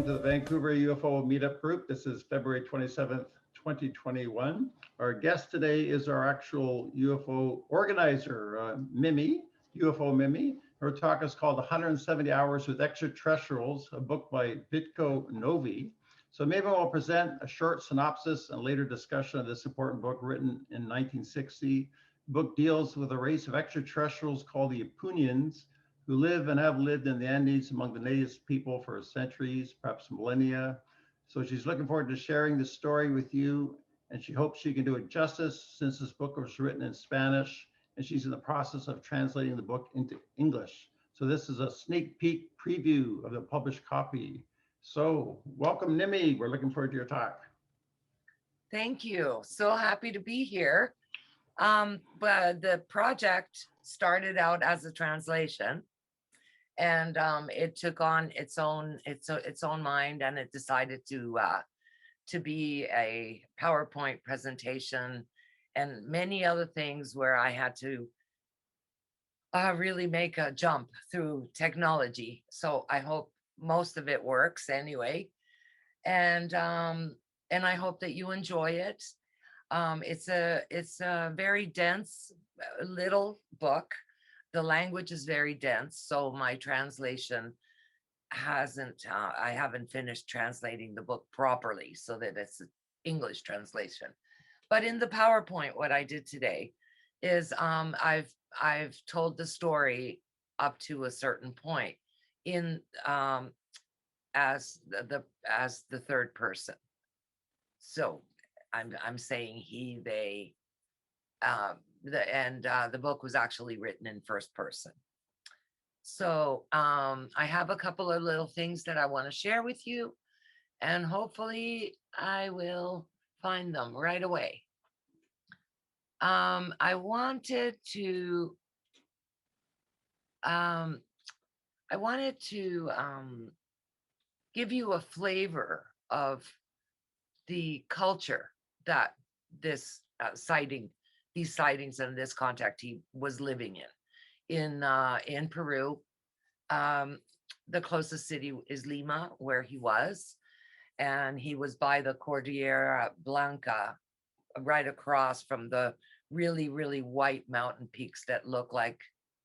welcome to the Vancouver UFO Meetup group. This is February 27th, 2021. Our guest today is our actual UFO organizer, Mimi, UFO Mimi. Her talk is called 170 Hours with Extraterrestrials, a book by Vitko Novi. So Mimi will present a short synopsis and later discussion of this important book written in 1960. The book deals with a race of extraterrestrials called the Apunians, who live and have lived in the Andes among the native people for centuries, perhaps millennia. So she's looking forward to sharing this story with you, and she hopes she can do it justice since this book was written in Spanish, and she's in the process of translating the book into English. So this is a sneak peek preview of the published copy. So welcome, Nimi. We're looking forward to your talk. Thank you. So happy to be here. But the project started out as a translation, and it took on its own mind, and it decided to be a PowerPoint presentation and many other things where I had to really make a jump through technology. So I hope most of it works anyway, and I hope that you enjoy it. It's a very dense little book. The language is very dense, so my translation I haven't finished translating the book properly so that it's an English translation. But in the PowerPoint, what I did today is I've told the story up to a certain point in as the third person. So I'm saying he, they, the book was actually written in first person. So I have a couple of little things that I want to share with you, and hopefully I will find them right away. I wanted to give you a flavor of the culture that these sightings and this contactee was living in Peru. The closest city is Lima, where he was, and he was by the Cordillera Blanca, right across from the really, really white mountain peaks that look like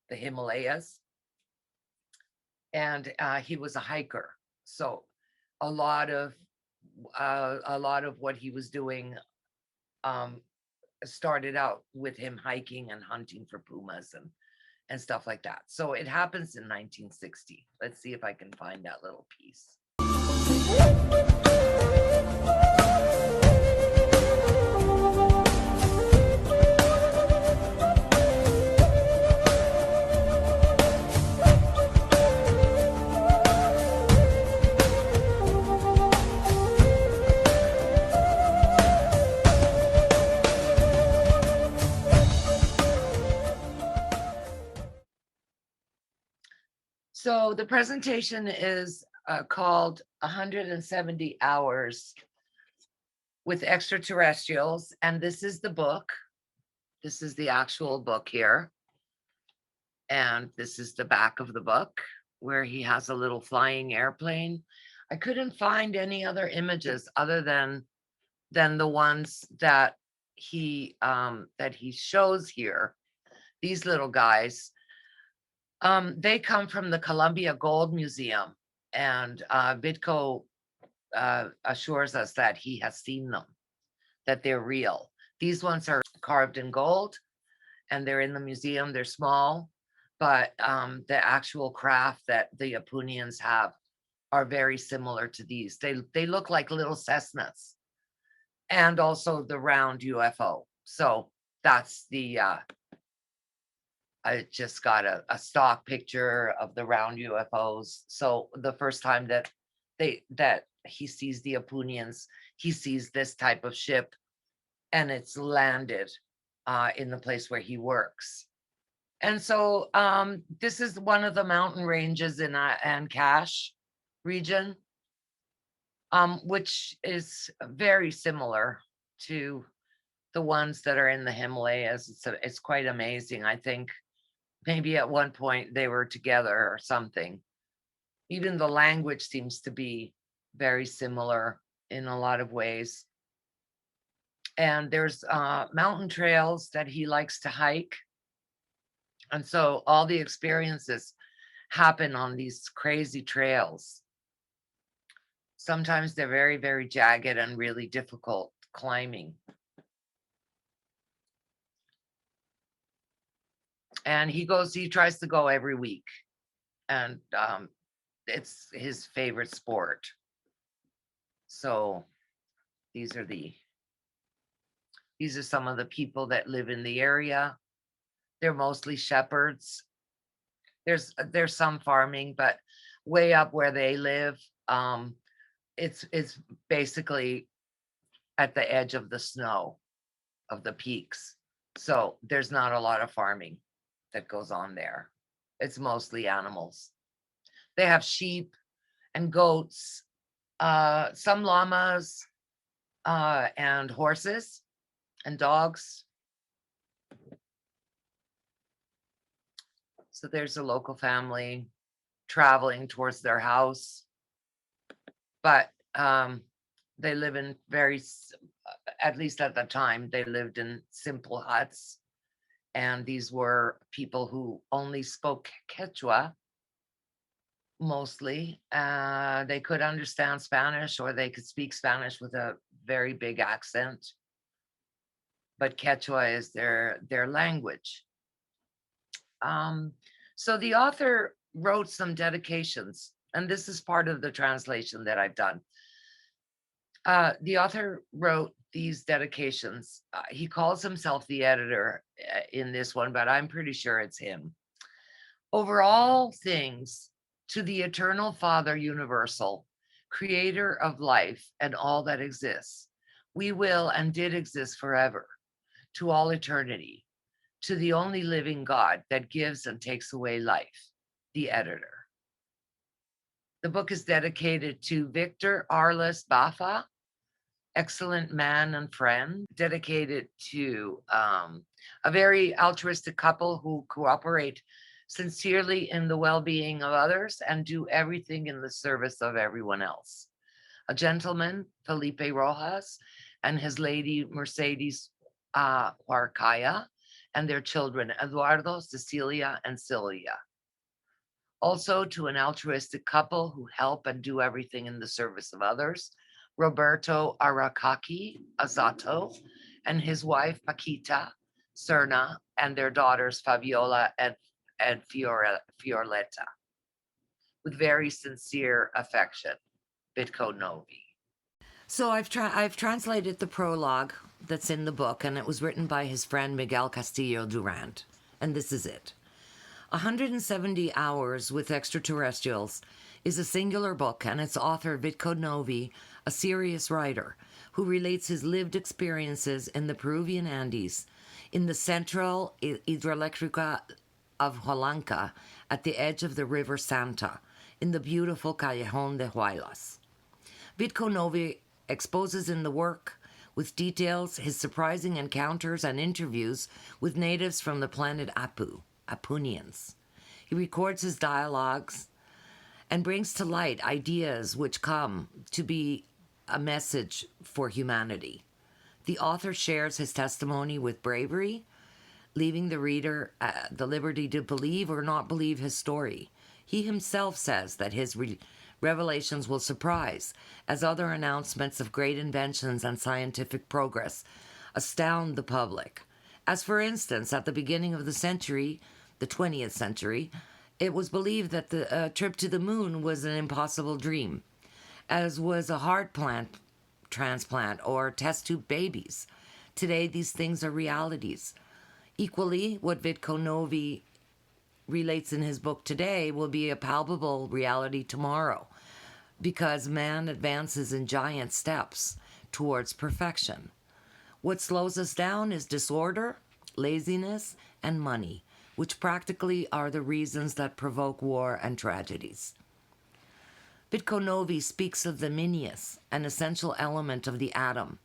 the Himalayas. And he was a hiker, so a lot of what he was doing started out with him hiking and hunting for pumas and stuff like that. So it happens in 1960. Let's see if I can find that little piece. So the presentation is called 170 Hours with Extraterrestrials, and this is the book. This is the actual book here. And this is the back of the book where he has a little flying airplane. I couldn't find any other images other than the ones that he shows here. These little guys. They come from the Columbia Gold Museum, and Vitko assures us that he has seen them, that they're real. These ones are carved in gold, and they're in the museum. They're small, but the actual craft that the Apunians have are very similar to these. They look like little Cessnas, and also the round UFO. So that's the I just got a stock picture of the round UFOs. So the first time that he sees the Apunians, he sees this type of ship, and it's landed in the place where he works. And so this is one of the mountain ranges in Ancash region, which is very similar to the ones that are in the Himalayas. It's quite amazing. I think maybe at one point they were together or something. Even the language seems to be very similar in a lot of ways. And there's mountain trails that he likes to hike. And so all the experiences happen on these crazy trails. Sometimes they're very, very jagged and really difficult climbing. And he tries to go every week. And it's his favorite sport. So these are some of the people that live in the area. They're mostly shepherds. There's some farming, but way up where they live, it's basically at the edge of the snow of the peaks. So there's not a lot of farming that goes on there. It's mostly animals. They have sheep and goats, some llamas, and horses and dogs. So there's a local family traveling towards their house. But they live in at least at the time, they lived in simple huts. And these were people who only spoke Quechua, mostly. They could understand Spanish, or they could speak Spanish with a very big accent. But Quechua is their language. So the author wrote some dedications, and this is part of the translation that I've done. The author wrote these dedications. He calls himself the editor in this one, but I'm pretty sure it's him. Over all things, to the eternal Father universal, creator of life and all that exists, we will and did exist forever, to all eternity, to the only living God that gives and takes away life, the editor. The book is dedicated to Victor Arles Bafa, excellent man and friend, dedicated to a very altruistic couple who cooperate sincerely in the well-being of others and do everything in the service of everyone else. A gentleman, Felipe Rojas, and his lady, Mercedes Huarcaya, and their children, Eduardo, Cecilia, and Sylvia. Also to an altruistic couple who help and do everything in the service of others, Roberto Aracaki Azato and his wife Paquita Serna and their daughters Fabiola and Fiorletta. With very sincere affection, Vitko Novi. So I've translated the prologue that's in the book, and it was written by his friend Miguel Castillo Durand. And this is it. 170 Hours with Extraterrestrials is a singular book, and its author, Vitko Novi, a serious writer who relates his lived experiences in the Peruvian Andes, in the central hidroelectrica of Hualanca, at the edge of the River Santa, in the beautiful Callejon de Huaylas. Vitko Novi exposes in the work, with details, his surprising encounters and interviews with natives from the planet Apunians. He records his dialogues and brings to light ideas which come to be a message for humanity. The author shares his testimony with bravery, leaving the reader the liberty to believe or not believe his story. He himself says that his revelations will surprise, as other announcements of great inventions and scientific progress astound the public. As for instance, at the beginning of the century, the 20th century, it was believed that the trip to the moon was an impossible dream, as was a heart transplant or test tube babies. Today, these things are realities. Equally, what Vitko Novi relates in his book today will be a palpable reality tomorrow, because man advances in giant steps towards perfection. What slows us down is disorder, laziness, and money, which practically are the reasons that provoke war and tragedies. Vitko Novi speaks of the minius, an essential element of the atom,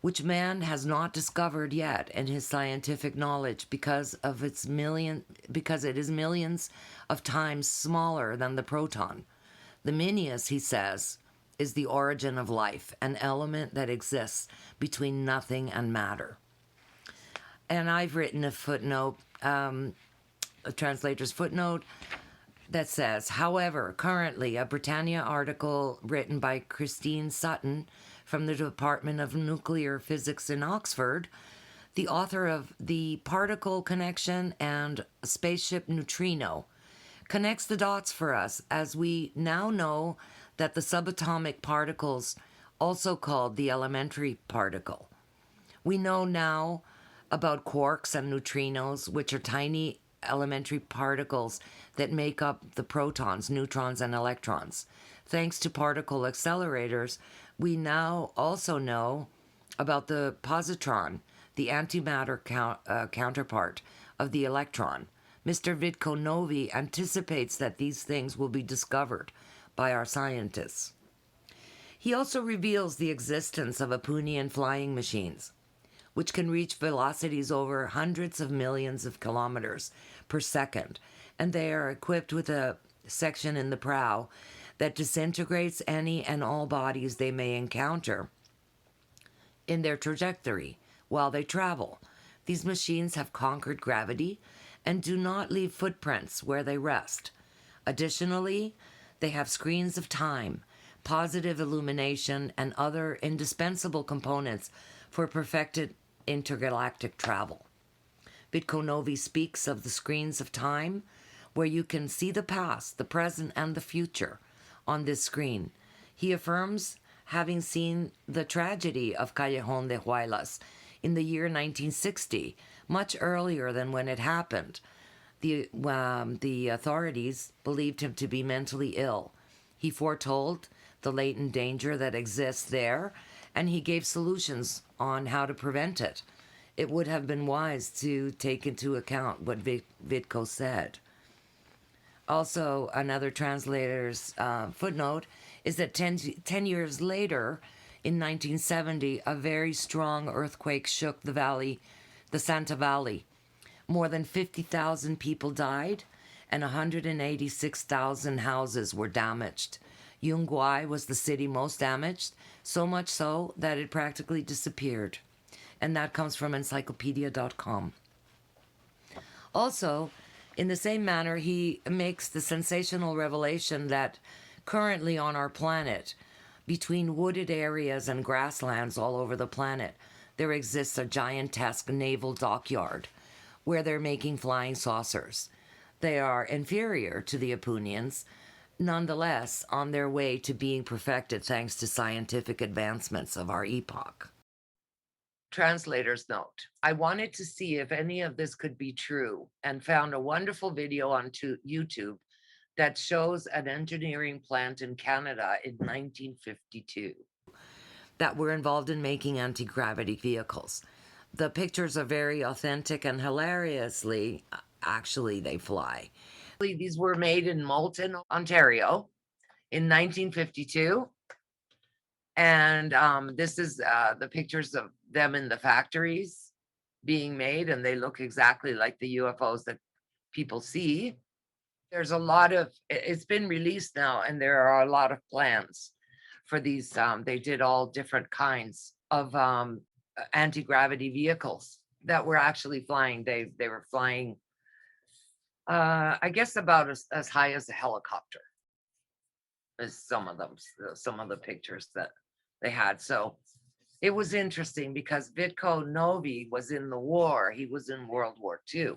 which man has not discovered yet in his scientific knowledge because it is millions of times smaller than the proton. The minius, he says, is the origin of life, an element that exists between nothing and matter. And I've written a footnote, a translator's footnote, that says, however, currently a Britannia article written by Christine Sutton from the Department of Nuclear Physics in Oxford, the author of The Particle Connection and Spaceship Neutrino, connects the dots for us as we now know that the subatomic particles, also called the elementary particle. We know now about quarks and neutrinos, which are tiny elementary particles that make up the protons, neutrons, and electrons. Thanks to particle accelerators, we now also know about the positron, the antimatter counterpart of the electron. Mr. Vitko Novi anticipates that these things will be discovered by our scientists. He also reveals the existence of Apunian flying machines, which can reach velocities over hundreds of millions of kilometers per second, and they are equipped with a section in the prow that disintegrates any and all bodies they may encounter in their trajectory while they travel. These machines have conquered gravity and do not leave footprints where they rest. Additionally, they have screens of time, positive illumination, and other indispensable components for perfected intergalactic travel. Vitko Novi speaks of the screens of time, where you can see the past, the present, and the future on this screen. He affirms having seen the tragedy of Callejon de Huaylas in the year 1960, much earlier than when it happened. The authorities believed him to be mentally ill. He foretold the latent danger that exists there, and he gave solutions on how to prevent it. It would have been wise to take into account what Vitko said. Also, another translator's footnote is that 10 years later, in 1970, a very strong earthquake shook the Santa Valley. More than 50,000 people died, and 186,000 houses were damaged. Yunguay was the city most damaged, so much so that it practically disappeared. And that comes from encyclopedia.com. Also, in the same manner, he makes the sensational revelation that currently on our planet, between wooded areas and grasslands all over the planet, there exists a gigantesque naval dockyard where they're making flying saucers. They are inferior to the Apunions, nonetheless on their way to being perfected thanks to scientific advancements of our epoch. Translator's note. I wanted to see if any of this could be true and found a wonderful video on YouTube that shows an engineering plant in Canada in 1952 that were involved in making anti-gravity vehicles. The pictures are very authentic and hilariously, actually, they fly. These were made in Moulton, Ontario in 1952. And this is the pictures of them in the factories being made, and they look exactly like the UFOs that people see. There's a lot of, it's been released now, and there are a lot of plans for these. They did all different kinds of anti-gravity vehicles that were actually flying. They were flying, I guess, about as high as a helicopter, as some of the pictures that they had. So it was interesting because Vitko Novi was in the war. He was in World War II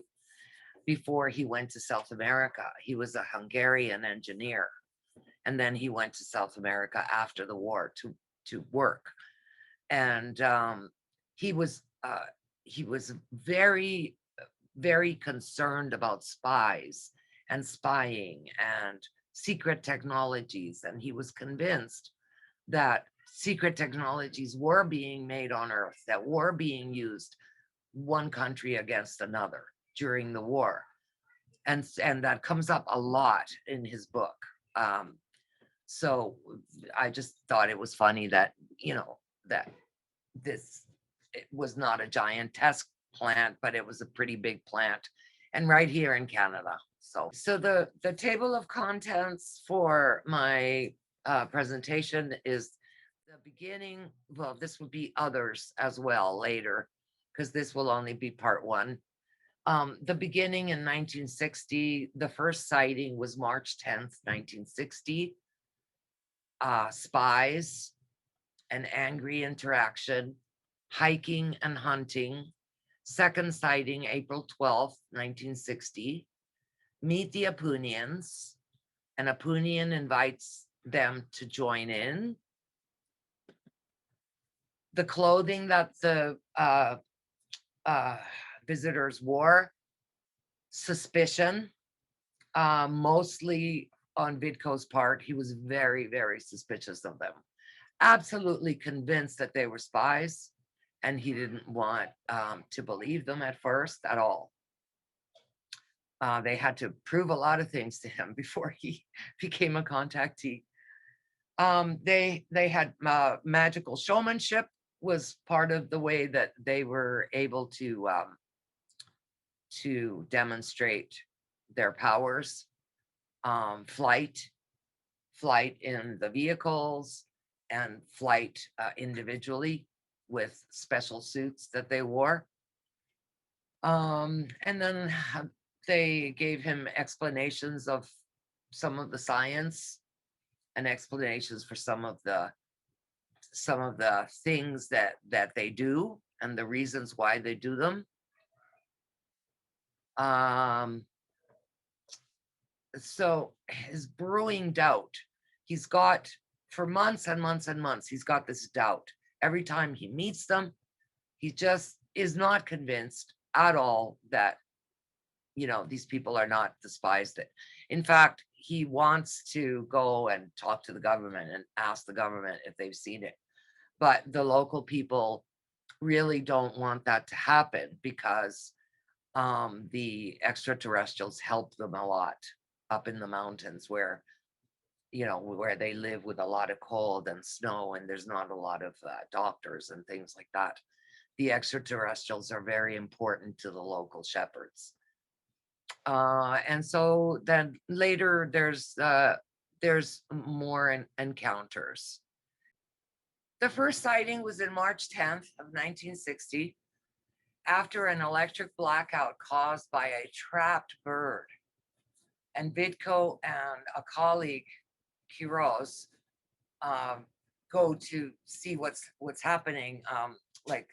before he went to South America. He was a Hungarian engineer, and then he went to South America after the war to work. And he was very, very concerned about spies and spying and secret technologies, and he was convinced that secret technologies were being made on Earth, that were being used one country against another during the war. And that comes up a lot in his book. So I just thought it was funny that, that it was not a giantesque plant, but it was a pretty big plant, and right here in Canada. So the table of contents for my presentation is the beginning. Well, this would be others as well later, because this will only be part one. The beginning in 1960, the first sighting was March 10th, 1960. Spies, an angry interaction, hiking and hunting. Second sighting, April 12th, 1960. Meet the Apunians. An Apunian invites them to join in. The clothing that the visitors wore, suspicion, mostly on Vitko's part. He was very, very suspicious of them. Absolutely convinced that they were spies, and he didn't want to believe them at first at all. They had to prove a lot of things to him before he became a contactee. They had magical showmanship was part of the way that they were able to demonstrate their powers. Flight in the vehicles, and flight individually with special suits that they wore. And then they gave him explanations of some of the science and explanations for some of the things that they do and the reasons why they do them. So his brewing doubt, he's got for months and months and months, he's got this doubt. Every time he meets them, he just is not convinced at all that, these people are not the spies. That, in fact, he wants to go and talk to the government and ask the government if they've seen it. But the local people really don't want that to happen because the extraterrestrials help them a lot up in the mountains where they live with a lot of cold and snow, and there's not a lot of doctors and things like that. The extraterrestrials are very important to the local shepherds. And so then later there's more encounters. The first sighting was in March 10th of 1960 after an electric blackout caused by a trapped bird. And Vitko and a colleague, Kiros, go to see what's happening. Like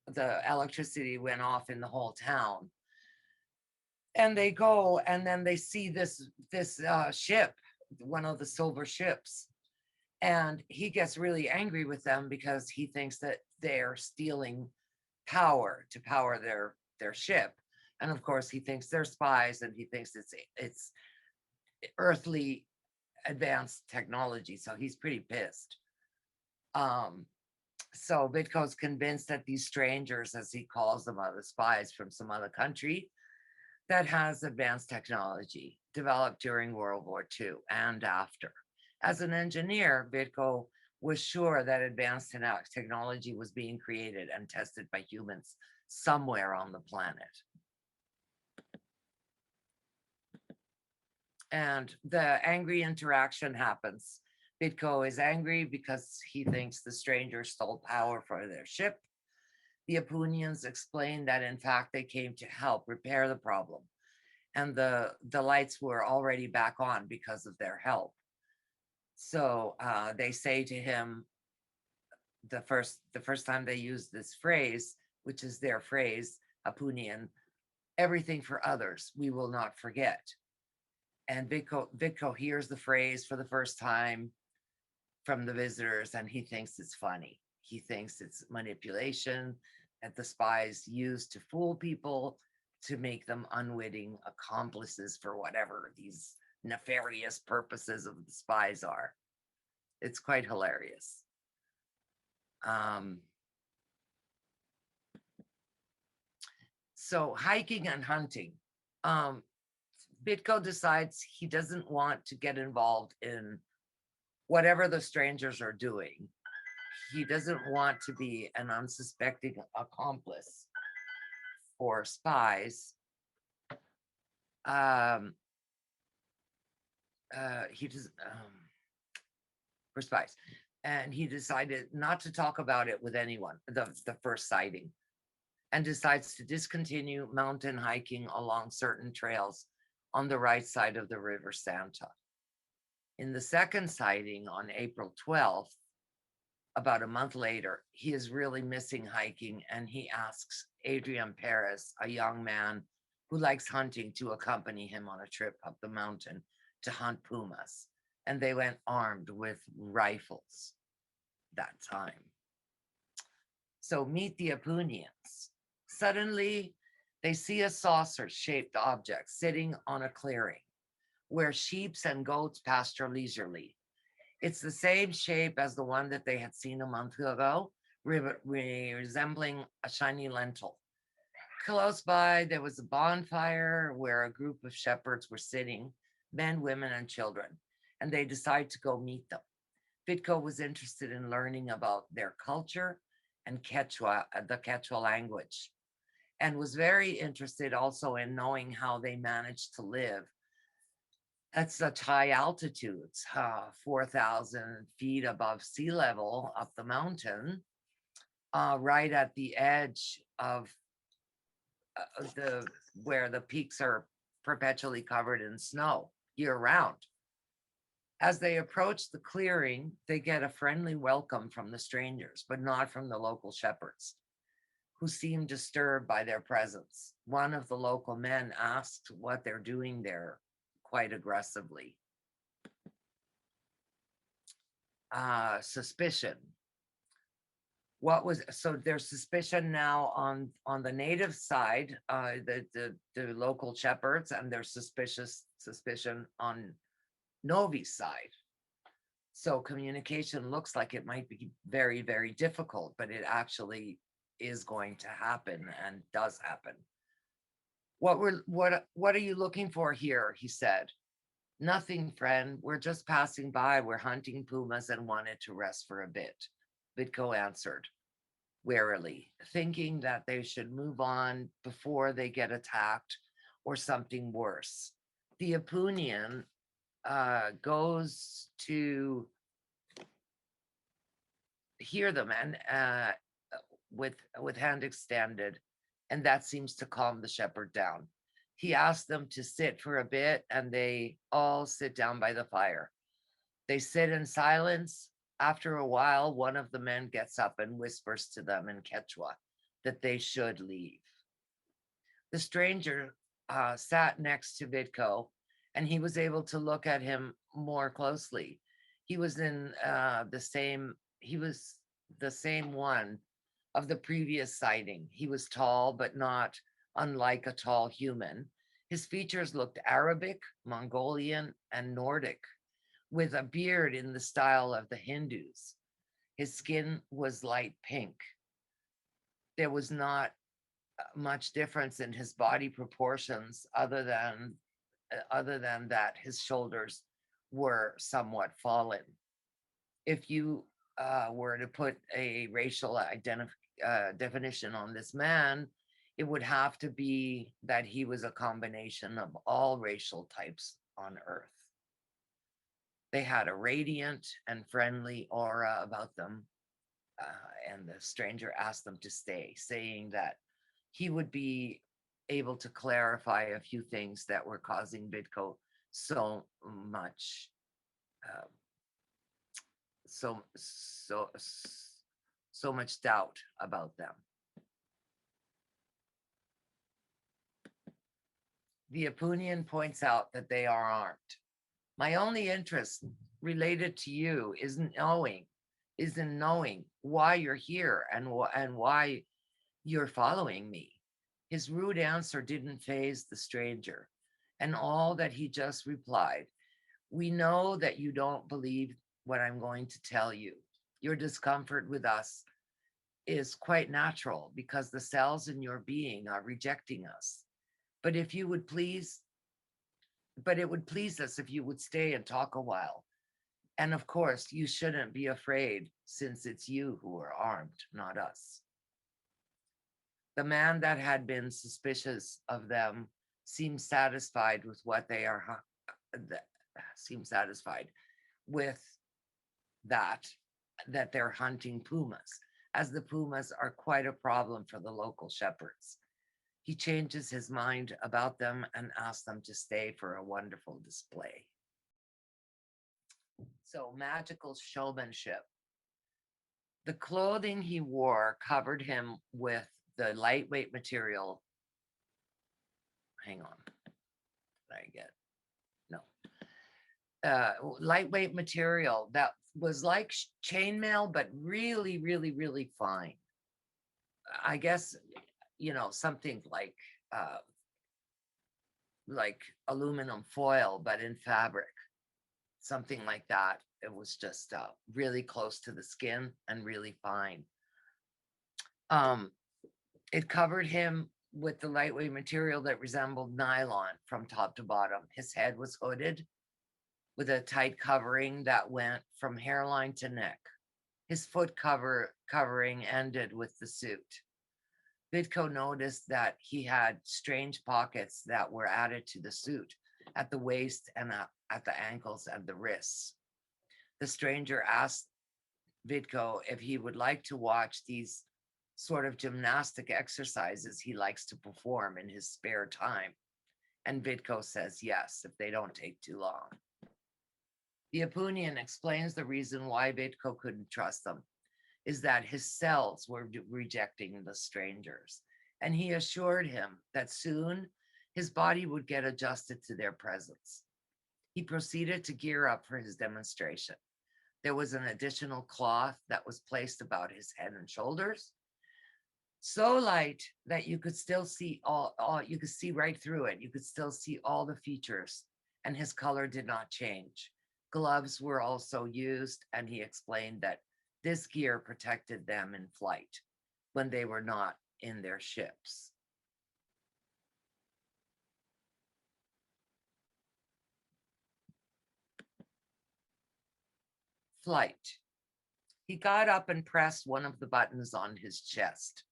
the electricity went off in the whole town, and they go, and then they see this ship, one of the silver ships, and he gets really angry with them because he thinks that they're stealing power to power their ship, and of course he thinks they're spies, and he thinks it's earthly advanced technology, so he's pretty pissed. So Vitko's convinced that these strangers, as he calls them, are the spies from some other country that has advanced technology developed during World War II and after. As an engineer, Vitko was sure that advanced technology was being created and tested by humans somewhere on the planet. And the angry interaction happens. Vitko is angry because he thinks the strangers stole power for their ship. The Apunians explain that in fact they came to help repair the problem, and the lights were already back on because of their help. So they say to him, the first time they use this phrase, which is their phrase, Apunian, everything for others, we will not forget. And Vitko hears the phrase for the first time from the visitors, and he thinks it's funny. He thinks it's manipulation that the spies use to fool people, to make them unwitting accomplices for whatever these nefarious purposes of the spies are. It's quite hilarious. So hiking and hunting. Vitko decides he doesn't want to get involved in whatever the strangers are doing. He doesn't want to be an unsuspecting accomplice for spies. He does. for spies. And he decided not to talk about it with anyone, the first sighting, and decides to discontinue mountain hiking along certain trails on the right side of the River Santa. In the second sighting on April 12th, about a month later, he is really missing hiking, and he asks Adrian Perez, a young man who likes hunting, to accompany him on a trip up the mountain to hunt pumas. And they went armed with rifles that time. So meet the Apunians. Suddenly, they see a saucer-shaped object sitting on a clearing where sheep and goats pasture leisurely. It's the same shape as the one that they had seen a month ago, resembling a shiny lentil. Close by, there was a bonfire where a group of shepherds were sitting, men, women, and children, and they decided to go meet them. Vitko was interested in learning about their culture and Quechua, the Quechua language, and was very interested also in knowing how they managed to live at such high altitudes, 4,000 feet above sea level up the mountain, right at the edge of where the peaks are perpetually covered in snow year round. As they approach the clearing, they get a friendly welcome from the strangers, but not from the local shepherds, who seem disturbed by their presence. One of the local men asked what they're doing there quite aggressively. Suspicion. So there's suspicion now on the native side, the local shepherds, and there's suspicion on Novi's side. So communication looks like it might be very, very difficult, but it actually is going to happen and does happen. What are you looking for here? He said. Nothing, friend. We're just passing by. We're hunting pumas and wanted to rest for a bit, Vitko answered warily, thinking that they should move on before they get attacked or something worse. The Apunian goes to hear them and with hand extended, and that seems to calm the shepherd down. He asks them to sit for a bit, and they all sit down by the fire. They sit in silence. After a while, one of the men gets up and whispers to them in Quechua that they should leave. The stranger sat next to Vitko, and he was able to look at him more closely. He was the same one of the previous sighting. He was tall, but not unlike a tall human. His features looked Arabic, Mongolian, and Nordic, with a beard in the style of the Hindus. His skin was light pink. There was not much difference in his body proportions other than that his shoulders were somewhat fallen. If you were to put a racial definition on this man, it would have to be that he was a combination of all racial types on Earth. They had a radiant and friendly aura about them, and the stranger asked them to stay, saying that he would be able to clarify a few things that were causing Vitko so much doubt about them. The Apunian points out that they are armed. My only interest related to you is in knowing why you're here and why you're following me. His rude answer didn't faze the stranger, and all that he just replied, we know that you don't believe what I'm going to tell you. Your discomfort with us is quite natural because the cells in your being are rejecting us. But it would please us if you would stay and talk a while. And of course, you shouldn't be afraid since it's you who are armed, not us. The man that had been suspicious of them seemed satisfied with that they're hunting pumas, as the pumas are quite a problem for the local shepherds. He changes his mind about them and asks them to stay for a wonderful display. So, magical showmanship. The clothing he wore covered him with the lightweight material. Hang on. Did I get? No. Lightweight material that was like chainmail, but really, really, really fine. I guess, something like aluminum foil, but in fabric, something like that. It was just really close to the skin and really fine. It covered him with the lightweight material that resembled nylon from top to bottom. His head was hooded with a tight covering that went from hairline to neck. His foot covering ended with the suit. Vitko noticed that he had strange pockets that were added to the suit at the waist and at the ankles and the wrists. The stranger asked Vitko if he would like to watch these sort of gymnastic exercises he likes to perform in his spare time. And Vitko says yes, if they don't take too long. The Apunian explains the reason why Vitko couldn't trust them is that his cells were rejecting the strangers. And he assured him that soon his body would get adjusted to their presence. He proceeded to gear up for his demonstration. There was an additional cloth that was placed about his head and shoulders, so light that you could still see you could see right through it. You could still see all the features, and his color did not change. Gloves were also used, and he explained that this gear protected them in flight when they were not in their ships. Flight. He got up and pressed one of the buttons on his chest.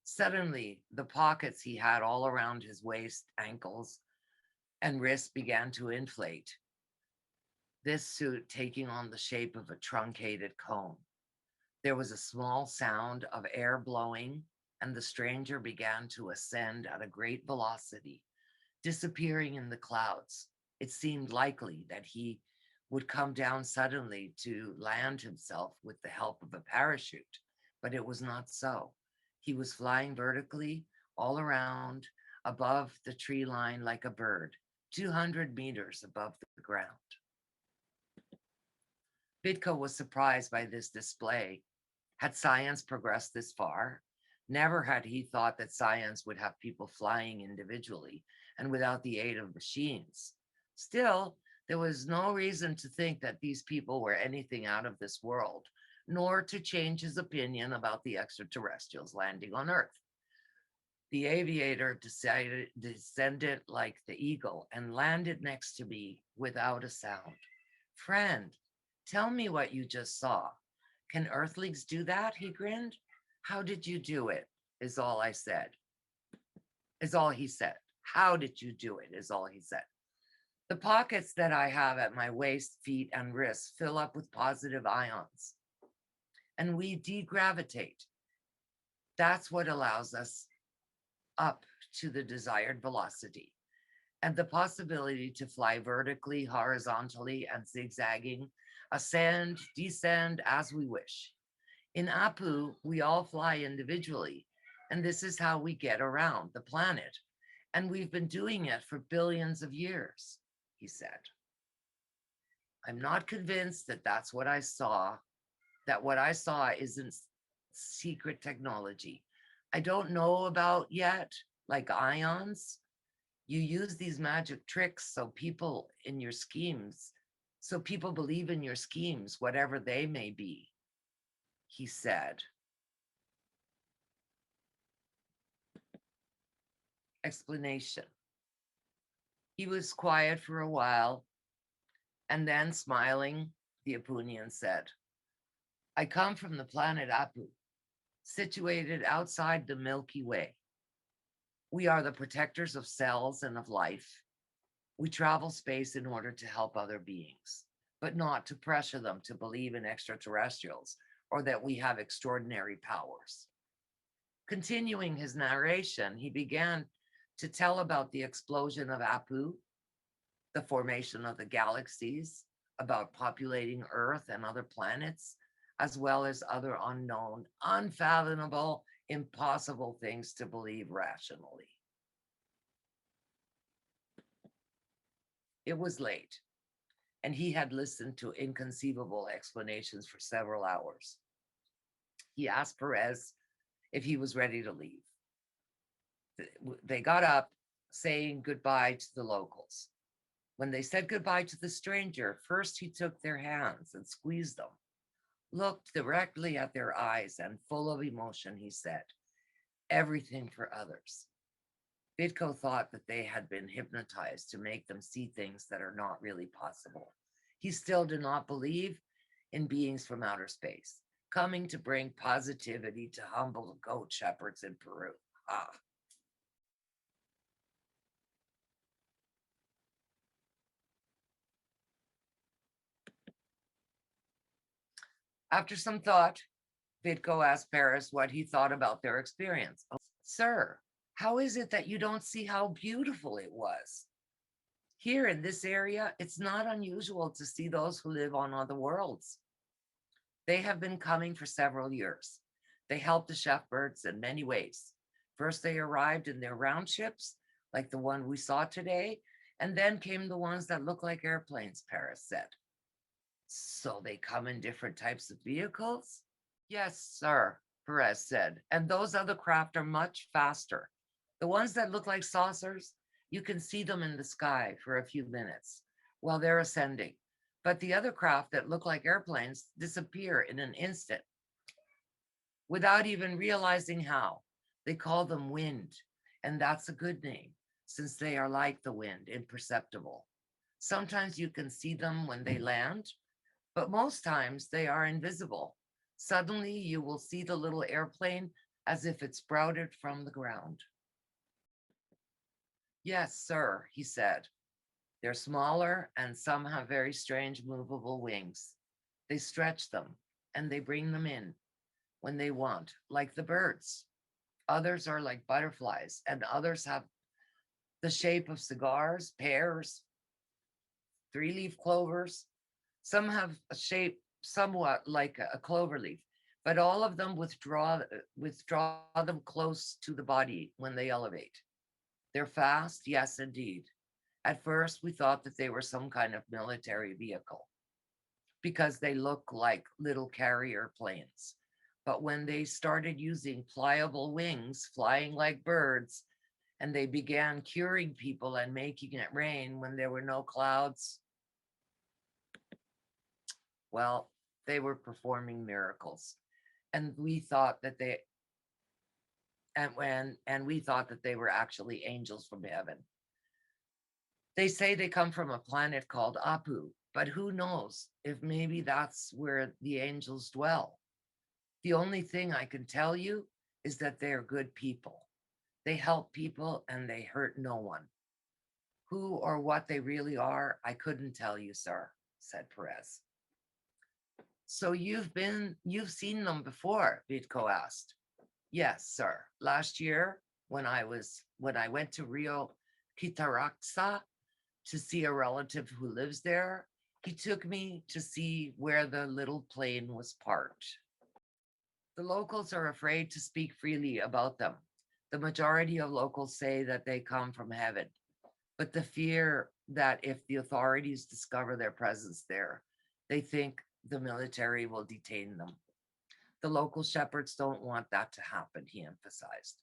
Suddenly, the pockets he had all around his waist, ankles, and wrists began to inflate, this suit taking on the shape of a truncated cone. There was a small sound of air blowing, and the stranger began to ascend at a great velocity, disappearing in the clouds. It seemed likely that he would come down suddenly to land himself with the help of a parachute, but it was not so. He was flying vertically all around above the tree line like a bird, 200 meters above the ground. Vitko was surprised by this display. Had science progressed this far? Never had he thought that science would have people flying individually and without the aid of machines. Still, there was no reason to think that these people were anything out of this world, nor to change his opinion about the extraterrestrials landing on Earth. The aviator descended like the eagle and landed next to me without a sound. Friend, tell me what you just saw. Can Earthlings do that? He grinned. How did you do it? Is all I said. Is all he said. How did you do it? Is all he said. The pockets that I have at my waist, feet, and wrists fill up with positive ions, and we degravitate. That's what allows us up to the desired velocity and the possibility to fly vertically, horizontally, and zigzagging, ascend, descend as we wish. In Apu, we all fly individually, and this is how we get around the planet. And we've been doing it for billions of years, he said. I'm not convinced that that's what I saw, that what I saw isn't secret technology. I don't know about yet, like ions. You use these magic tricks so people in your schemes, so people believe in your schemes, whatever they may be, he said. Explanation. He was quiet for a while, and then smiling, the Apunian said, I come from the planet Apu, situated outside the Milky Way. We are the protectors of cells and of life. We travel space in order to help other beings. but not to pressure them to believe in extraterrestrials or that we have extraordinary powers. Continuing his narration, he began to tell about the explosion of Apu, the formation of the galaxies, about populating Earth and other planets, as well as other unknown, unfathomable, impossible things to believe rationally. It was late, and he had listened to inconceivable explanations for several hours. He asked Perez if he was ready to leave. They got up, saying goodbye to the locals. When they said goodbye to the stranger, first he took their hands and squeezed them, looked directly at their eyes, and full of emotion, he said, "Everything for others." Vitko thought that they had been hypnotized to make them see things that are not really possible. He still did not believe in beings from outer space, coming to bring positivity to humble goat shepherds in Peru. Ah. After some thought, Vitko asked Paris what he thought about their experience. "Oh, sir, how is it that you don't see how beautiful it was? Here in this area, it's not unusual to see those who live on other worlds. They have been coming for several years. They helped the shepherds in many ways. First, they arrived in their round ships, like the one we saw today, and then came the ones that look like airplanes," Paris said. "So they come in different types of vehicles?" "Yes, sir," Perez said, "and those other craft are much faster. The ones that look like saucers, you can see them in the sky for a few minutes while they're ascending. But the other craft that look like airplanes disappear in an instant without even realizing how. They call them wind, and that's a good name since they are like the wind, imperceptible. Sometimes you can see them when they land, but most times they are invisible. Suddenly you will see the little airplane as if it sprouted from the ground." "Yes, sir," he said. "They're smaller and some have very strange movable wings. They stretch them and they bring them in when they want, like the birds. Others are like butterflies, and others have the shape of cigars, pears, three-leaf clovers. Some have a shape somewhat like a clover leaf, but all of them withdraw them close to the body when they elevate. They're fast, yes, indeed. At first, we thought that they were some kind of military vehicle because they look like little carrier planes. But when they started using pliable wings, flying like birds, and they began curing people and making it rain when there were no clouds, well, they were performing miracles. And we thought that they were actually angels from heaven. They say they come from a planet called Apu, but who knows if maybe that's where the angels dwell. The only thing I can tell you is that they're good people. They help people and they hurt no one. Who or what they really are, I couldn't tell you, sir," said Perez. "So you've seen them before?" Vitko asked. "Yes, sir. Last year, when I went to Rio Kitaraxa to see a relative who lives there, he took me to see where the little plane was parked. The locals are afraid to speak freely about them. The majority of locals say that they come from heaven, but the fear that if the authorities discover their presence there, they think the military will detain them. The local shepherds don't want that to happen," he emphasized.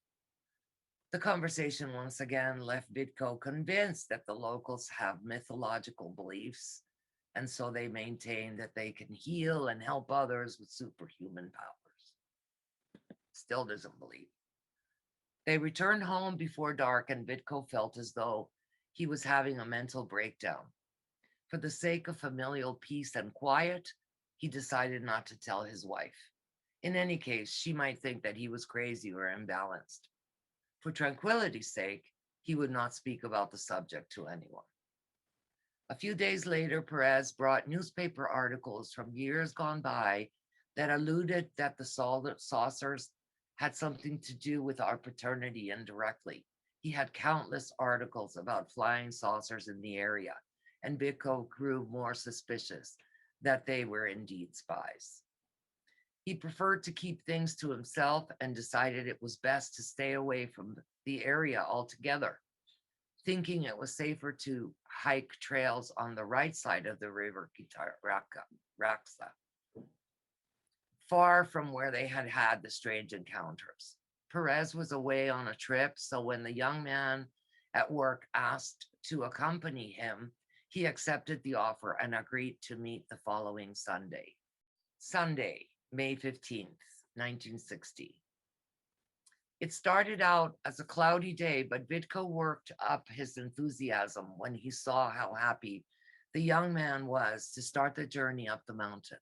The conversation once again left Vitko convinced that the locals have mythological beliefs, and so they maintain that they can heal and help others with superhuman powers. Still doesn't believe. They returned home before dark, and Vitko felt as though he was having a mental breakdown. For the sake of familial peace and quiet, he decided not to tell his wife. In any case, she might think that he was crazy or imbalanced. For tranquility's sake, he would not speak about the subject to anyone. A few days later, Perez brought newspaper articles from years gone by that alluded that the saucers had something to do with our paternity indirectly. He had countless articles about flying saucers in the area, and Vitko grew more suspicious that they were indeed spies. He preferred to keep things to himself and decided it was best to stay away from the area altogether, thinking it was safer to hike trails on the right side of the river Raksa, far from where they had had the strange encounters. Perez was away on a trip, so when the young man at work asked to accompany him, he accepted the offer and agreed to meet the following Sunday. Sunday, May 15th, 1960. It started out as a cloudy day, but Vitko worked up his enthusiasm when he saw how happy the young man was to start the journey up the mountain.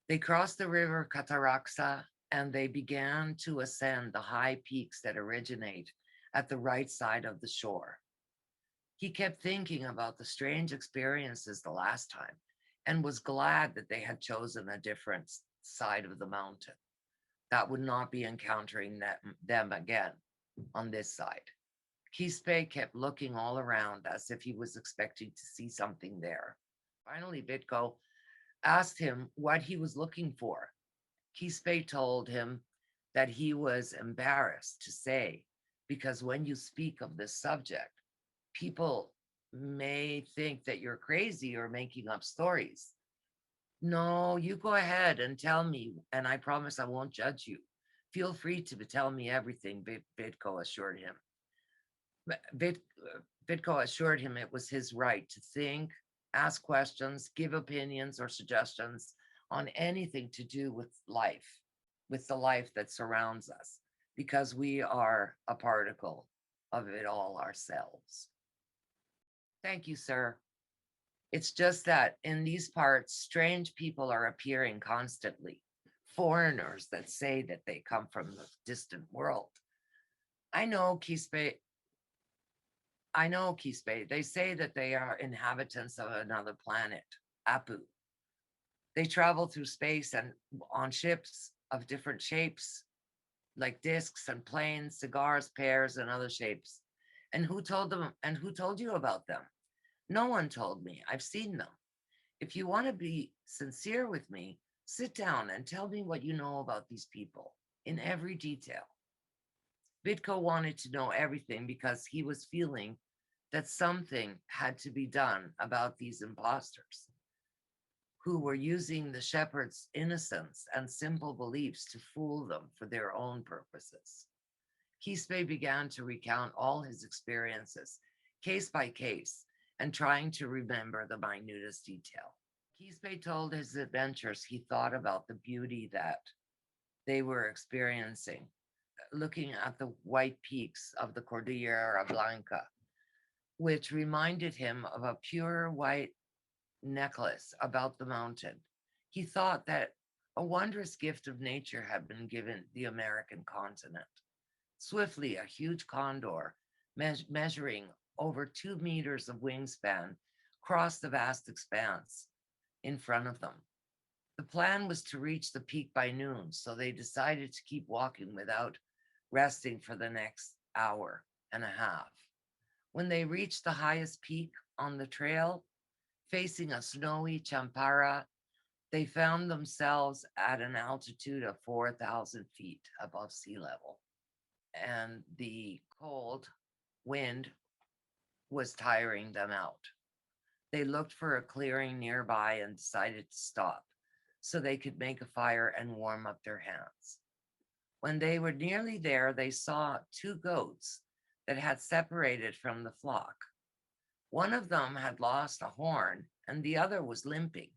They crossed the river Kataraksa and they began to ascend the high peaks that originate at the right side of the shore. He kept thinking about the strange experiences the last time and was glad that they had chosen a different side of the mountain that would not be encountering them again on this side. Quispe kept looking all around as if he was expecting to see something there. Finally, Vitko asked him what he was looking for. Quispe told him that he was embarrassed to say, because when you speak of this subject, people may think that you're crazy or making up stories. No, you go ahead and tell me, and I promise I won't judge you. Feel free to tell me everything, Vitko assured him. Vitko assured him it was his right to think, ask questions, give opinions or suggestions on anything to do with life, with the life that surrounds us, because we are a particle of it all ourselves. Thank you, sir. It's just that in these parts, strange people are appearing constantly. Foreigners that say that they come from the distant world. I know, Quispe. I know, Quispe. They say that they are inhabitants of another planet, Apu. They travel through space and on ships of different shapes, like discs and planes, cigars, pears, and other shapes. And who told them? And who told you about them? No one told me. I've seen them. If you want to be sincere with me, sit down and tell me what you know about these people in every detail. Vitko wanted to know everything because he was feeling that something had to be done about these imposters who were using the shepherd's innocence and simple beliefs to fool them for their own purposes. Quispe began to recount all his experiences, case by case, and trying to remember the minutest detail. Quispe told his adventures he thought about the beauty that they were experiencing, looking at the white peaks of the Cordillera Blanca, which reminded him of a pure white necklace about the mountain. He thought that a wondrous gift of nature had been given the American continent. Swiftly, a huge condor measuring over 2 meters of wingspan crossed the vast expanse in front of them. The plan was to reach the peak by noon, so they decided to keep walking without resting for the next hour and a half. When they reached the highest peak on the trail, facing a snowy champara, they found themselves at an altitude of 4,000 feet above sea level. And the cold wind was tiring them out. They looked for a clearing nearby and decided to stop so they could make a fire and warm up their hands. When they were nearly there, they saw 2 goats that had separated from the flock. One of them had lost a horn and the other was limping.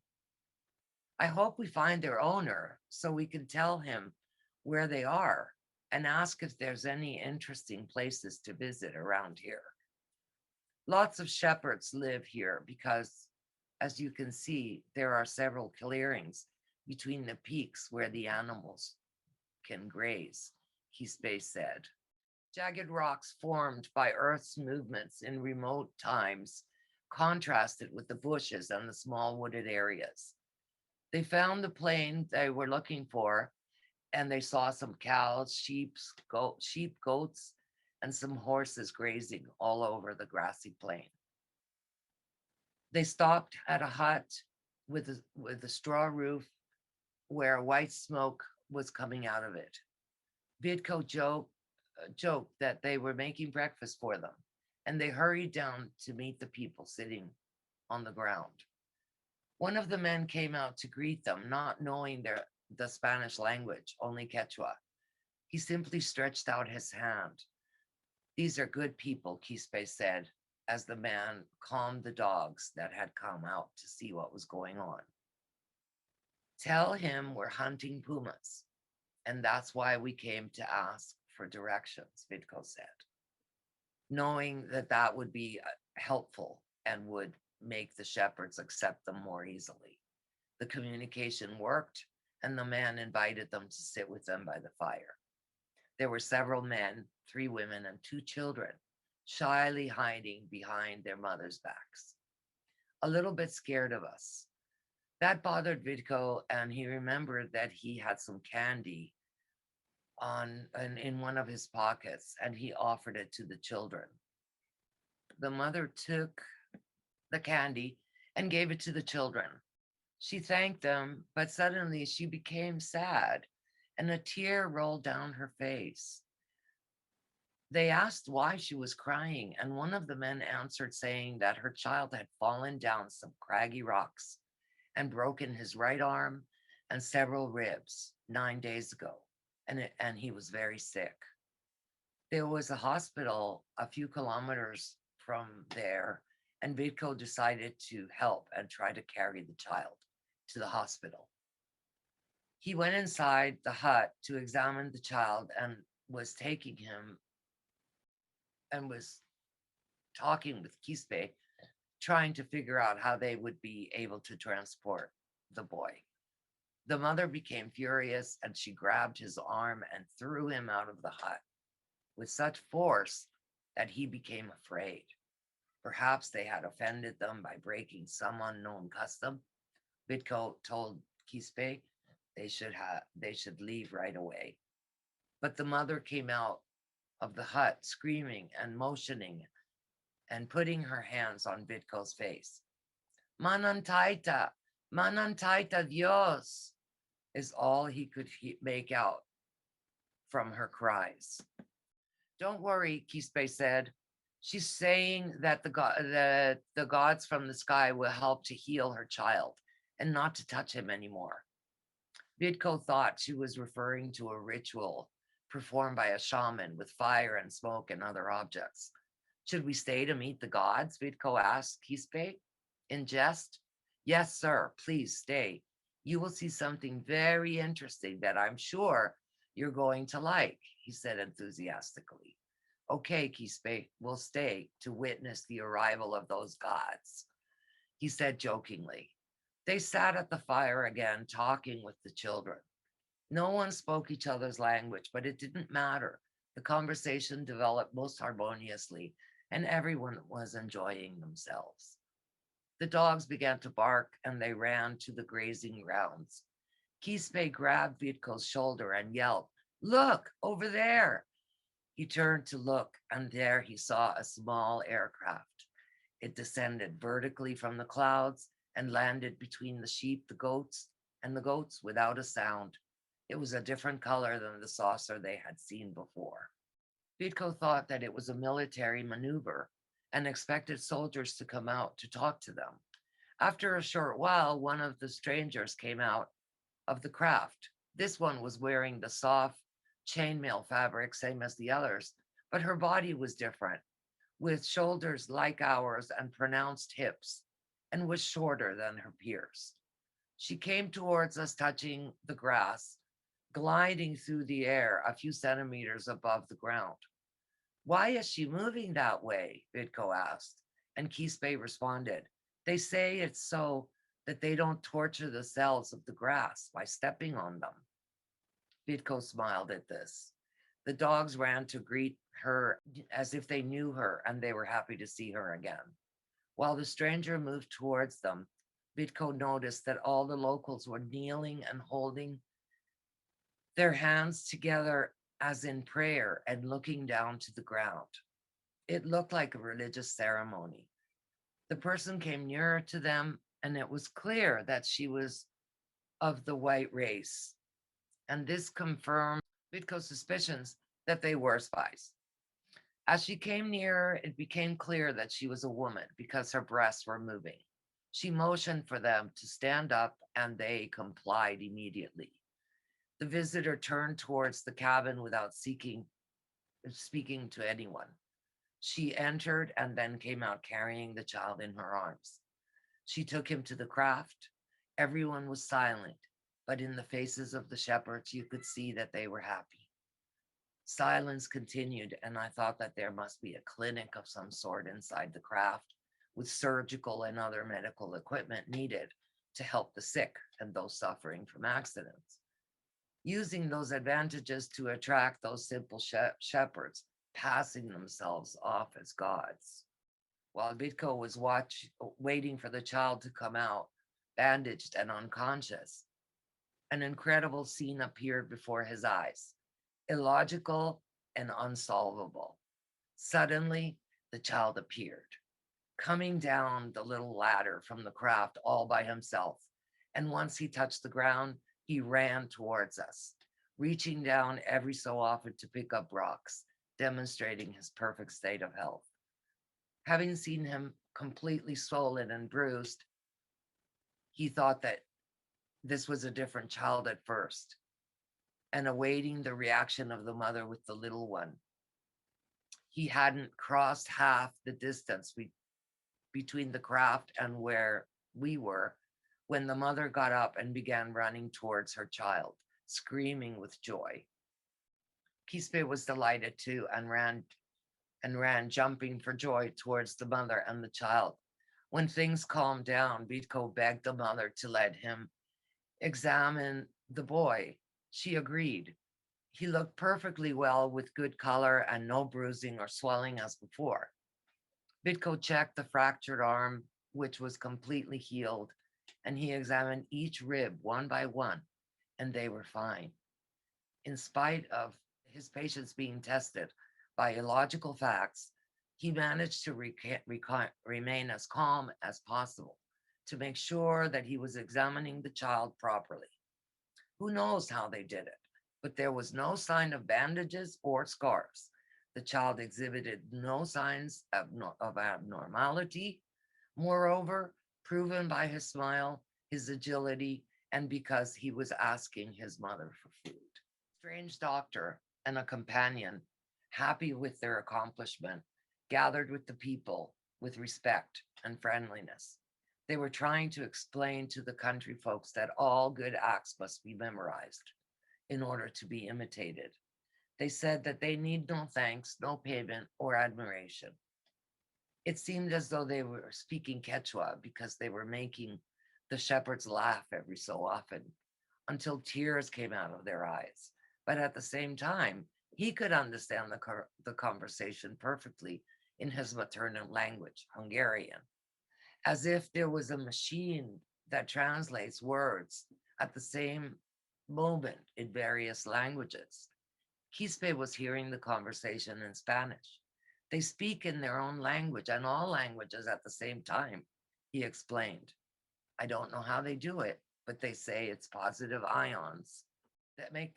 I hope we find their owner so we can tell him where they are and ask if there's any interesting places to visit around here. Lots of shepherds live here because, as you can see, there are several clearings between the peaks where the animals can graze, Quispe said. Jagged rocks formed by Earth's movements in remote times contrasted with the bushes and the small wooded areas. They found the plane they were looking for, and they saw some cows, sheep, goats, and some horses grazing all over the grassy plain. They stopped at a hut with a straw roof where white smoke was coming out of it. Vidko joked that they were making breakfast for them, and they hurried down to meet the people sitting on the ground. One of the men came out to greet them, not knowing the Spanish language, only Quechua. He simply stretched out his hand. "These are good people," Quispe said, as the man calmed the dogs that had come out to see what was going on. "Tell him we're hunting pumas, and that's why we came to ask for directions," Vidko said, knowing that that would be helpful and would make the shepherds accept them more easily. The communication worked, and the man invited them to sit with them by the fire. There were several men, 3 women, and 2 children, shyly hiding behind their mothers' backs, a little bit scared of us. That bothered Vidko, and he remembered that he had some candy in one of his pockets, and he offered it to the children. The mother took the candy and gave it to the children. She thanked them, but suddenly she became sad, and a tear rolled down her face. They asked why she was crying, and one of the men answered, saying that her child had fallen down some craggy rocks and broken his right arm and several ribs 9 days ago, and he was very sick. There was a hospital a few kilometers from there, and Vidko decided to help and try to carry the child to the hospital. He went inside the hut to examine the child and was taking him and was talking with Quispe, trying to figure out how they would be able to transport the boy. The mother became furious, and she grabbed his arm and threw him out of the hut with such force that he became afraid. Perhaps they had offended them by breaking some unknown custom. Vitko told Quispe they should leave right away. But the mother came out of the hut screaming and motioning and putting her hands on Vitko's face. "Manantaita, manantaita Dios," is all he could make out from her cries. "Don't worry," Quispe said. "She's saying that the gods from the sky will help to heal her child and not to touch him anymore." Vidko thought she was referring to a ritual performed by a shaman with fire and smoke and other objects. "Should we stay to meet the gods?" Vidko asked Quispe in jest. "Yes, sir, please stay. You will see something very interesting that I'm sure you're going to like," he said enthusiastically. "Okay, Quispe, we'll stay to witness the arrival of those gods," he said jokingly. They sat at the fire again, talking with the children. No one spoke each other's language, but it didn't matter. The conversation developed most harmoniously, and everyone was enjoying themselves. The dogs began to bark, and they ran to the grazing grounds. Quispe grabbed Vitko's shoulder and yelled, "Look, over there!" He turned to look, and there he saw a small aircraft. It descended vertically from the clouds and landed between the sheep, the goats without a sound. It was a different color than the saucer they had seen before. Vitko thought that it was a military maneuver and expected soldiers to come out to talk to them. After a short while, one of the strangers came out of the craft. This one was wearing the soft chainmail fabric, same as the others, but her body was different, with shoulders like ours and pronounced hips, and was shorter than her peers. She came towards us, touching the grass, gliding through the air a few centimeters above the ground. "Why is she moving that way?" Vidko asked, and Quispe responded, "They say it's so that they don't torture the cells of the grass by stepping on them." Vidko smiled at this. The dogs ran to greet her as if they knew her and they were happy to see her again. While the stranger moved towards them, Vitko noticed that all the locals were kneeling and holding their hands together as in prayer and looking down to the ground. It looked like a religious ceremony. The person came nearer to them, and it was clear that she was of the white race. And this confirmed Vitko's suspicions that they were spies. As she came nearer, it became clear that she was a woman because her breasts were moving. She motioned for them to stand up, and they complied immediately. The visitor turned towards the cabin without speaking to anyone. She entered and then came out carrying the child in her arms. She took him to the craft. Everyone was silent, but in the faces of the shepherds, you could see that they were happy. Silence continued, and I thought that there must be a clinic of some sort inside the craft with surgical and other medical equipment needed to help the sick and those suffering from accidents. Using those advantages to attract those simple shepherds, passing themselves off as gods. While Vitko was waiting for the child to come out, bandaged and unconscious, an incredible scene appeared before his eyes, illogical and unsolvable. Suddenly, the child appeared, coming down the little ladder from the craft all by himself. And once he touched the ground, he ran towards us, reaching down every so often to pick up rocks, demonstrating his perfect state of health. Having seen him completely swollen and bruised, he thought that this was a different child at first, and awaiting the reaction of the mother with the little one. He hadn't crossed half the distance between the craft and where we were when the mother got up and began running towards her child, screaming with joy. Quispe was delighted too and ran jumping for joy towards the mother and the child. When things calmed down, Vitko begged the mother to let him examine the boy. She agreed. He looked perfectly well with good color and no bruising or swelling as before. Vitko checked the fractured arm, which was completely healed, and he examined each rib one by one, and they were fine. In spite of his patients being tested by illogical facts, he managed to remain as calm as possible to make sure that he was examining the child properly. Who knows how they did it, but there was no sign of bandages or scars. The child exhibited no signs of abnormality. Moreover, proven by his smile, his agility, and because he was asking his mother for food. Strange doctor and a companion, happy with their accomplishment, gathered with the people with respect and friendliness. They were trying to explain to the country folks that all good acts must be memorized in order to be imitated. They said that they need no thanks, no payment, or admiration. It seemed as though they were speaking Quechua because they were making the shepherds laugh every so often until tears came out of their eyes. But at the same time, he could understand the conversation perfectly in his maternal language, Hungarian, as if there was a machine that translates words at the same moment in various languages. Quispe was hearing the conversation in Spanish. They speak in their own language and all languages at the same time, he explained. I don't know how they do it, but they say it's positive ions that make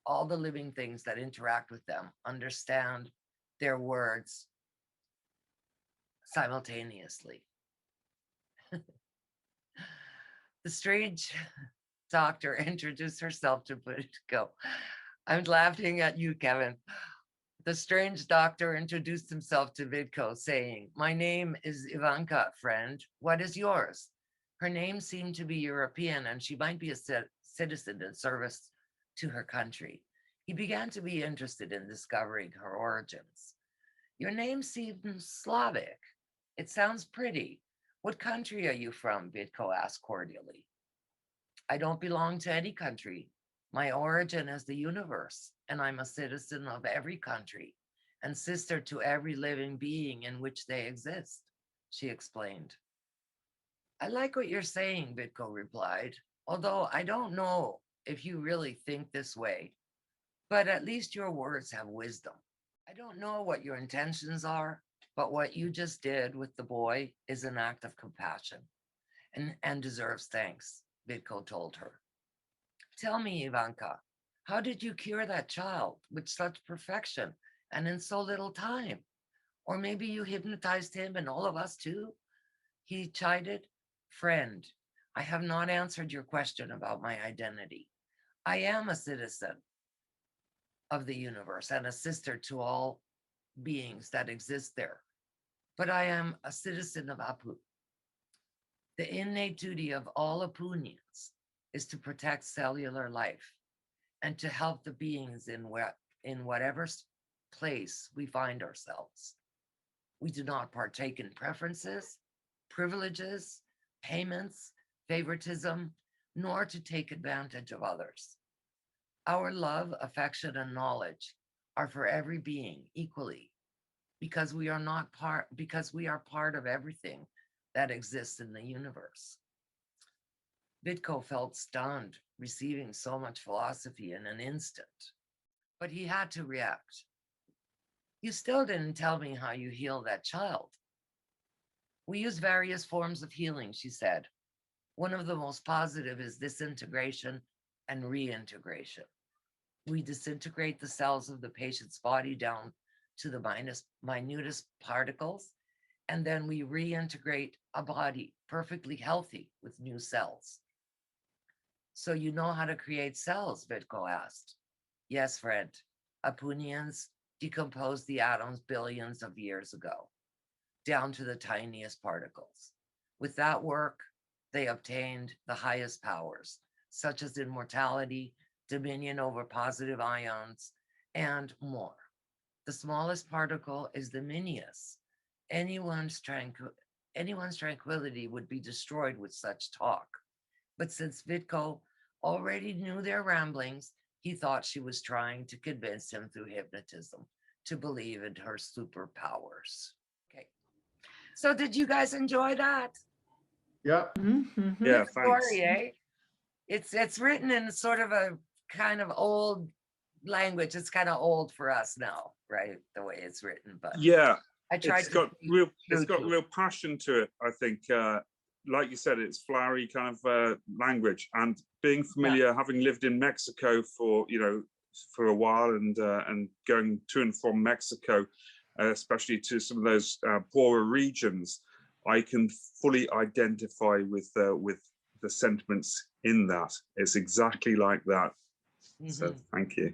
all the living things that interact with them understand their words simultaneously. The strange doctor introduced herself to Vitko. I'm laughing at you, Kevin. The strange doctor introduced himself to Vitko, saying, "My name is Ivanka, friend. What is yours?" Her name seemed to be European, and she might be a citizen in service to her country. He began to be interested in discovering her origins. Your name seems Slavic. It sounds pretty. What country are you from? Vitko asked cordially. I don't belong to any country. My origin is the universe, and I'm a citizen of every country and sister to every living being in which they exist. she explained. I like what you're saying, Vitko replied, although I don't know if you really think this way, but at least your words have wisdom. I don't know what your intentions are, but what you just did with the boy is an act of compassion and deserves thanks, Vitko told her. Tell me, Ivanka, how did you cure that child with such perfection and in so little time? Or maybe you hypnotized him and all of us too? He chided. Friend, I have not answered your question about my identity. I am a citizen of the universe and a sister to all beings that exist there. But I am a citizen of Apu. The innate duty of all Apunians is to protect cellular life and to help the beings in whatever place we find ourselves. We do not partake in preferences, privileges, payments, favoritism, nor to take advantage of others. Our love, affection, and knowledge are for every being equally, because we are part of everything that exists in the universe. Vitko felt stunned, receiving so much philosophy in an instant, but he had to react. You still didn't tell me how you healed that child. We use various forms of healing, she said. One of the most positive is disintegration and reintegration. We disintegrate the cells of the patient's body down to the minutest particles, and then we reintegrate a body perfectly healthy with new cells. So you know how to create cells, Vitko asked. Yes, friend. Apunians decomposed the atoms billions of years ago, down to the tiniest particles. With that work, they obtained the highest powers, such as immortality, dominion over positive ions, and more. The smallest particle is the minius. Anyone's tranquility would be destroyed with such talk. But since Vitko already knew their ramblings, he thought she was trying to convince him through hypnotism to believe in her superpowers. Okay. So did you guys enjoy that? Yeah. Mm-hmm. Yeah, Story, thanks. It's written in sort of a kind of old language. It's kind of old for us now, right? The way it's written, but Yeah, I tried it's got to real passion to it. I think, like you said, it's flowery kind of language. And being familiar, having lived in Mexico for for a while, and going to and from Mexico, especially to some of those poorer regions, I can fully identify with the sentiments in that. It's exactly like that. So thank you.